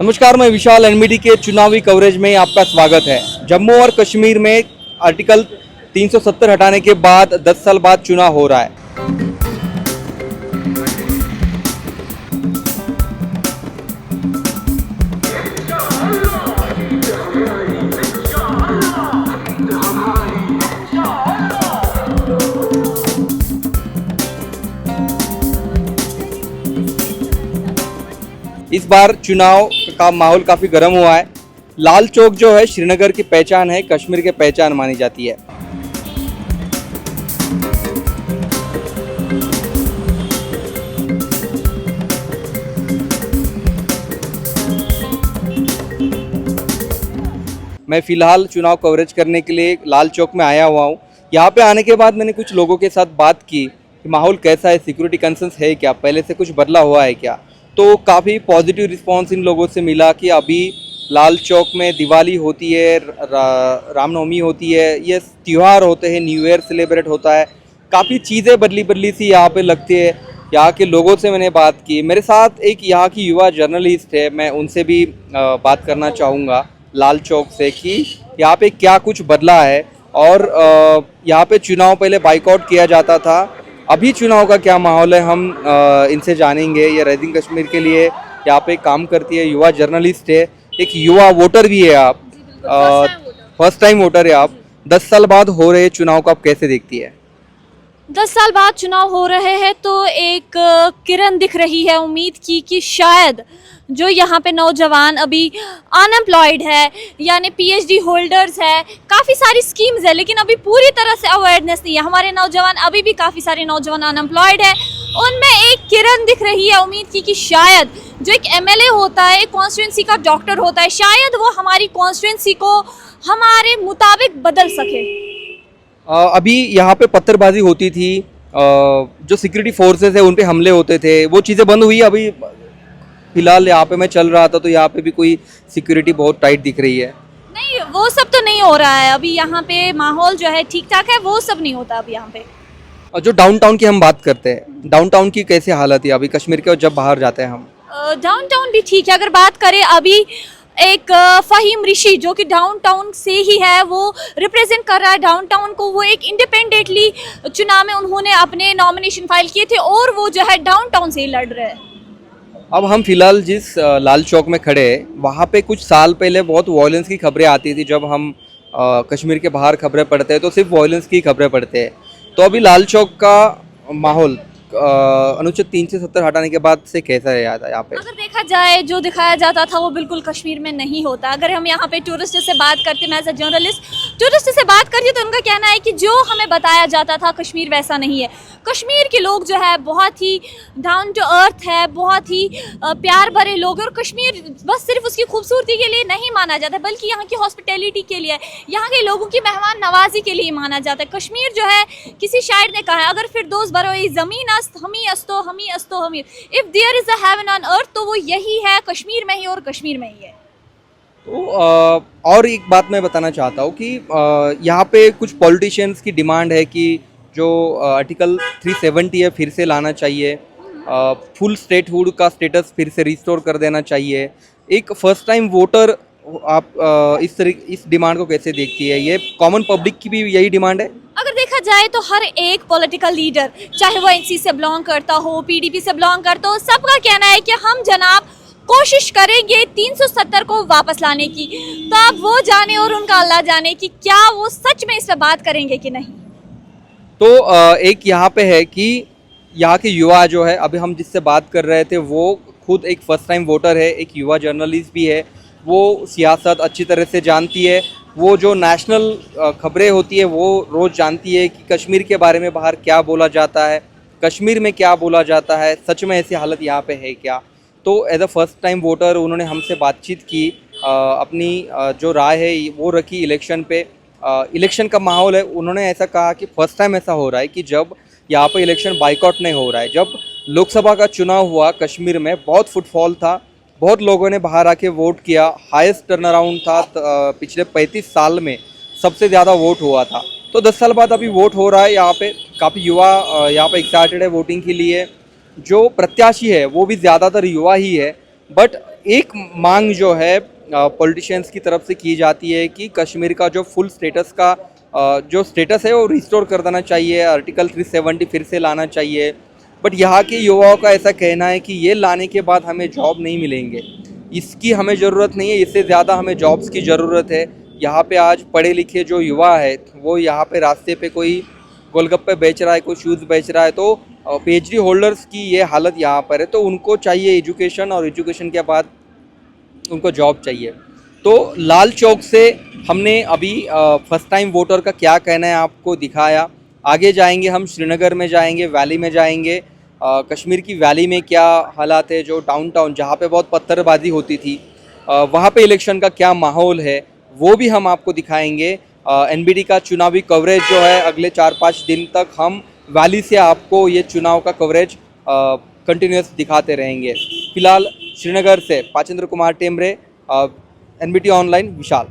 नमस्कार, मैं विशाल। एनबीटी के चुनावी कवरेज में आपका स्वागत है। जम्मू और कश्मीर में आर्टिकल 370 हटाने के बाद 10 साल बाद चुनाव हो रहा है। इस बार चुनाव का माहौल काफ़ी गर्म हुआ है। लाल चौक जो है श्रीनगर की पहचान है, कश्मीर की पहचान मानी जाती है। मैं फ़िलहाल चुनाव कवरेज करने के लिए लाल चौक में आया हुआ हूँ। यहाँ पे आने के बाद मैंने कुछ लोगों के साथ बात की कि माहौल कैसा है, सिक्योरिटी कंसर्न्स है क्या, पहले से कुछ बदला हुआ है क्या। तो काफ़ी पॉजिटिव रिस्पांस इन लोगों से मिला कि अभी लाल चौक में दिवाली होती है, रामनवमी होती है, ये त्यौहार होते हैं, न्यू ईयर सेलिब्रेट होता है। काफ़ी चीज़ें बदली सी यहाँ पे लगती है। यहाँ के लोगों से मैंने बात की। मेरे साथ एक यहाँ की युवा जर्नलिस्ट है, मैं उनसे भी बात करना चाहूँगा लाल चौक से कि यहाँ पे क्या कुछ बदला है और यहाँ पे चुनाव पहले बाइकआउट किया जाता था, अभी चुनाव का क्या माहौल है, हम इनसे जानेंगे। ये राइजिंग कश्मीर के लिए यहाँ पे काम करती है, युवा जर्नलिस्ट है, एक युवा वोटर भी है आप, फर्स्ट टाइम वोटर है आप। 10 साल बाद हो रहे चुनाव को आप कैसे देखती है? 10 साल बाद चुनाव हो रहे हैं तो एक किरण दिख रही है उम्मीद की कि शायद जो यहाँ पे नौजवान अभी अनएम्प्लॉयड है, यानी पीएचडी होल्डर्स है, काफ़ी सारी स्कीम्स है, लेकिन अभी पूरी तरह से अवेयरनेस नहीं है। हमारे नौजवान अभी भी काफ़ी सारे नौजवान अनएम्प्लॉयड है, उनमें एक किरण दिख रही है उम्मीद की कि शायद जो एक एमएलए होता है, एक कॉन्स्टिट्यूंसी का डॉक्टर होता है, शायद वो हमारी कॉन्स्टिट्यूंसी को हमारे मुताबिक बदल सके। अभी यहाँ पे पत्थरबाजी होती थी, जो सिक्योरिटी फोर्सेस है उन पे हमले होते थे, वो चीज़ें बंद हुई। अभी फिलहाल यहाँ पे मैं चल रहा था तो यहाँ पे भी कोई सिक्योरिटी बहुत टाइट दिख रही है। नहीं, वो सब तो नहीं हो रहा है अभी। यहाँ पे माहौल जो है ठीक ठाक है, वो सब नहीं होता अभी यहाँ पे। और जो डाउनटाउन की हम बात करते हैं, डाउनटाउन की कैसी हालत है अभी कश्मीर के, और जब बाहर जाते हैं हम? डाउनटाउन भी ठीक है। अगर बात करें अभी एक फ़हीम ऋषि जो कि डाउनटाउन से ही है, वो रिप्रेजेंट कर रहा है डाउनटाउन को। वो एक इंडिपेंडेंटली चुनाव में उन्होंने अपने नॉमिनेशन फाइल किए थे और वो जो है डाउनटाउन से ही लड़ रहे हैं। अब हम फिलहाल जिस लाल चौक में खड़े हैं, वहाँ पे कुछ साल पहले बहुत वायलेंस की खबरें आती थी। जब हम कश्मीर के बाहर खबरें पढ़ते हैं तो सिर्फ वायलेंस की खबरें पढ़ते हैं। तो अभी लाल चौक का माहौल अनुच्छेद 370 हटाने के बाद से कैसा है यहाँ पे? अगर देखा जाए जो दिखाया जाता था वो बिल्कुल कश्मीर में नहीं होता। अगर हम यहाँ पे टूरिस्ट से बात करते, मैं एज अ जर्नलिस्ट टूरिस्ट से बात करती तो उनका कहना है कि जो हमें बताया जाता था कश्मीर वैसा नहीं है। कश्मीर के लोग जो है बहुत ही डाउन टू अर्थ है, बहुत ही प्यार भरे लोग हैं। और कश्मीर बस सिर्फ उसकी खूबसूरती के लिए नहीं माना जाता, बल्कि यहाँ की हॉस्पिटैलिटी के लिए, यहाँ के लोगों की मेहमान नवाजी के लिए माना जाता है। कश्मीर जो है, किसी शायर ने कहा है, अगर फिरदौस बरोई ज़मीन हमी अस्तो हमी, if there is a heaven on earth, तो वो यही है, कश्मीर में ही और कश्मीर में ही है। तो और एक बात मैं बताना चाहता हूँ कि यहाँ पे कुछ पॉलिटिशियंस की डिमांड है कि जो आर्टिकल 370 है फिर से लाना चाहिए, फुल स्टेटहुड का स्टेटस फिर से रिस्टोर कर देना चाहिए। एक फर्स्ट टाइम वोटर आप इस डिमांड को कैसे देखती है? ये कॉमन पब्लिक की भी यही डिमांड है? अगर देखा जाए तो हर एक पॉलिटिकल लीडर, चाहे वो एनसी से बिलोंग करता हो, पीडीपी से बिलोंग करता हो, सबका कहना है कि हम जनाब कोशिश करेंगे 370 को वापस लाने की। तो आप वो जाने और उनका अल्लाह जाने कि क्या वो सच में इस पर बात करेंगे कि नहीं। तो एक यहाँ पे है कि यहाँ के युवा जो है, अभी हम जिससे बात कर रहे थे वो खुद एक फर्स्ट टाइम वोटर है, एक युवा जर्नलिस्ट भी है। वो सियासत अच्छी तरह से जानती है, वो जो नेशनल खबरें होती है वो रोज़ जानती है कि कश्मीर के बारे में बाहर क्या बोला जाता है, कश्मीर में क्या बोला जाता है, सच में ऐसी हालत यहाँ पे है क्या। तो as a first time voter उन्होंने हमसे बातचीत की, अपनी जो राय है वो रखी इलेक्शन पे। इलेक्शन का माहौल है, उन्होंने ऐसा कहा कि फर्स्ट टाइम ऐसा हो रहा है कि जब यहाँ पे इलेक्शन बाइकआउट नहीं हो रहा है। जब लोकसभा का चुनाव हुआ कश्मीर में बहुत फुटफॉल था, बहुत लोगों ने बाहर आके वोट किया, हाईएस्ट टर्न अराउंड था, पिछले 35 साल में सबसे ज़्यादा वोट हुआ था। तो 10 साल बाद अभी वोट हो रहा है यहाँ पे, काफ़ी युवा यहाँ पे एक्साइटेड है वोटिंग के लिए। जो प्रत्याशी है वो भी ज़्यादातर युवा ही है। बट एक मांग जो है पॉलिटिशियंस की तरफ से की जाती है कि कश्मीर का जो फुल स्टेटस का जो स्टेटस है वो रिस्टोर कर देना चाहिए, आर्टिकल 370 फिर से लाना चाहिए। बट यहाँ के युवाओं का ऐसा कहना है कि ये लाने के बाद हमें जॉब नहीं मिलेंगे, इसकी हमें ज़रूरत नहीं है, इससे ज़्यादा हमें जॉब्स की ज़रूरत है। यहाँ पे आज पढ़े लिखे जो युवा है वो यहाँ पे रास्ते पे कोई गोलगप्पे बेच रहा है, कोई शूज़ बेच रहा है, तो पीएचडी होल्डर्स की ये हालत यहाँ पर है। तो उनको चाहिए एजुकेशन, और एजुकेशन के बाद उनको जॉब चाहिए। तो लाल चौक से हमने अभी फर्स्ट टाइम वोटर का क्या कहना है आपको दिखाया। आगे जाएंगे, हम श्रीनगर में जाएंगे, वैली में जाएंगे, कश्मीर की वैली में क्या हालात है, जो डाउनटाउन जहाँ पे बहुत पत्थरबाजी होती थी वहाँ पे इलेक्शन का क्या माहौल है वो भी हम आपको दिखाएंगे। एनबीडी का चुनावी कवरेज जो है अगले 4-5 दिन तक हम वैली से आपको ये चुनाव का कवरेज कंटिन्यूस दिखाते रहेंगे। फिलहाल श्रीनगर से पाचेंद्र कुमार टेमरे, एनबीटी ऑनलाइन, विशाल।